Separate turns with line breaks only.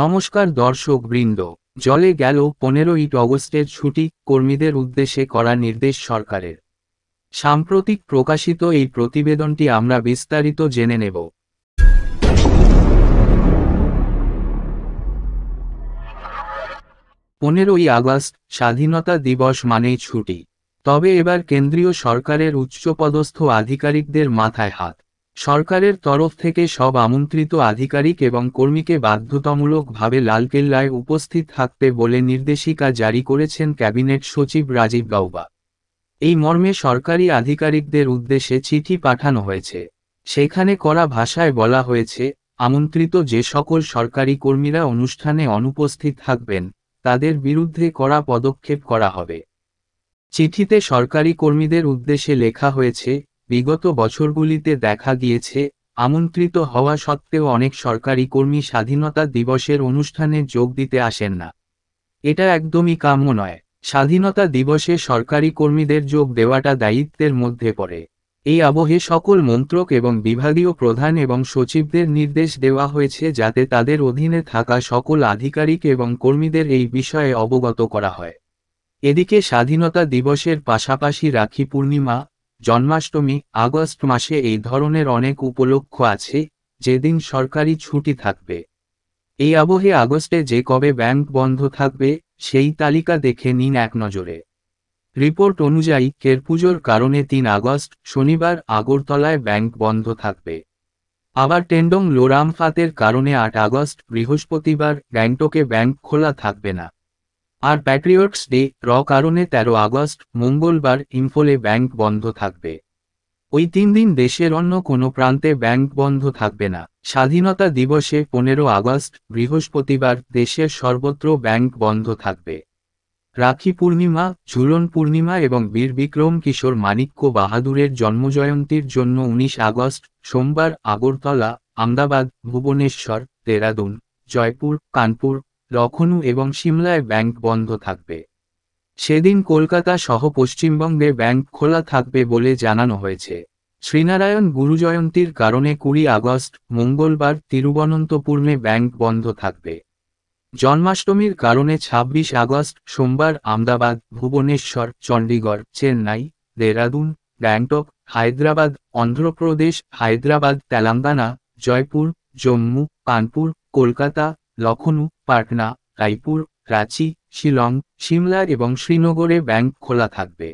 নমস্কার দর্শক বৃন্দ। জলে গেল 15ই অগস্টের ছুটি, কর্মীদের উদ্দেশ্যে করা নির্দেশ সরকারের। সাম্প্রতিক প্রকাশিত এই প্রতিবেদনটি আমরা বিস্তারিত জেনে নেব। 15ই আগস্ট স্বাধীনতা দিবস মানেই ছুটি। তবে এবার কেন্দ্রীয় সরকারের উচ্চপদস্থ আধিকারিকদের মাথায় হাত। সরকারের তরফ থেকে সব আমন্ত্রিত আধিকারিক এবং কর্মীকে বাধ্যতামূলকভাবে লালকেল্লায় উপস্থিত থাকতে বলে নির্দেশিকা জারি করেছেন ক্যাবিনেট সচিব রাজীব গাউবা। এই মর্মে সরকারি আধিকারিকদের উদ্দেশ্যে চিঠি পাঠানো হয়েছে। সেখানে কড়া ভাষায় বলা হয়েছে, আমন্ত্রিত যে সকল সরকারি কর্মীরা অনুষ্ঠানে অনুপস্থিত থাকবেন, তাদের বিরুদ্ধে কড়া পদক্ষেপ করা হবে। চিঠিতে সরকারি কর্মীদের উদ্দেশ্যে লেখা হয়েছে, বিগত বছরগুলিতে দেখা গিয়েছে, আমন্ত্রিত হওয়া সত্ত্বেও অনেক সরকারি কর্মী স্বাধীনতা দিবসের অনুষ্ঠানে যোগ দিতে আসেন না। এটা একদমই কাম্য নয়। স্বাধীনতা দিবসে সরকারি কর্মীদের যোগ দেওয়াটা দায়িত্বের মধ্যে পড়ে। এই আবহে সকল মন্ত্রক এবং বিভাগীয় প্রধান এবং সচিবদের নির্দেশ দেওয়া হয়েছে যাতে তাদের অধীনে থাকা সকল আধিকারিক এবং কর্মীদের এই বিষয়ে অবগত করা হয়। এদিকে স্বাধীনতা দিবসের পাশাপাশি রাখি পূর্ণিমা, জন্মাষ্টমী, আগস্ট মাসে এই ধরনের অনেক উপলক্ষ আছে, যেদিন সরকারি ছুটি থাকবে। এই আবহে আগস্টে যে কবে ব্যাংক বন্ধ থাকবে, সেই তালিকা দেখে নিন এক নজরে। রিপোর্ট অনুযায়ী কেরপুজোর কারণে 3 আগস্ট শনিবার আগরতলায় ব্যাংক বন্ধ থাকবে। আবার টেন্ডং লোরামফাতের কারণে 8 আগস্ট বৃহস্পতিবার গ্যাংটকে ব্যাংক খোলা থাকবে না। আর প্যাট্রিয়টস ডে কারণে 13 আগস্ট মঙ্গলবার ইম্ফলে ব্যাংক বন্ধ থাকবে। ওই 3 দিন দেশের অন্য কোনো প্রান্তে ব্যাংক বন্ধ থাকবে না। স্বাধীনতা দিবসে 15 আগস্ট বৃহস্পতিবার দেশের সর্বত্র ব্যাংক বন্ধ থাকবে। রাখি পূর্ণিমা, ঝুলন পূর্ণিমা এবং বীর বিক্রম কিশোর মানিক্য বাহাদুরের জন্মজয়ন্তীর জন্য 19 আগস্ট সোমবার আগরতলা, আমদাবাদ, ভুবনেশ্বর, দেরাদুন, জয়পুর, কানপুর, লখনউ এবং সিমলায় ব্যাংক বন্ধ থাকবে। সেদিন কলকাতা সহ পশ্চিমবঙ্গে ব্যাংক খোলা থাকবে বলে জানানো হয়েছে। শ্রীনারায়ণ গুরুজয়ন্তীর কারণে 20 আগস্ট মঙ্গলবার তিরুবনন্তপুরমে ব্যাংক বন্ধ থাকবে। জন্মাষ্টমীর কারণে 26 আগস্ট সোমবার আমদাবাদ, ভুবনেশ্বর, চণ্ডীগড়, চেন্নাই, দেরাদুন, গ্যাংটক, হায়দ্রাবাদ, অন্ধ্রপ্রদেশ, হায়দ্রাবাদ, তেলেঙ্গানা, জয়পুর, জম্মু, কানপুর, কলকাতা, লখনউ, পাটনা, রায়পুর, রাঁচি, শিলং, সিমলা এবং শ্রীনগরে ব্যাংক খোলা থাকবে।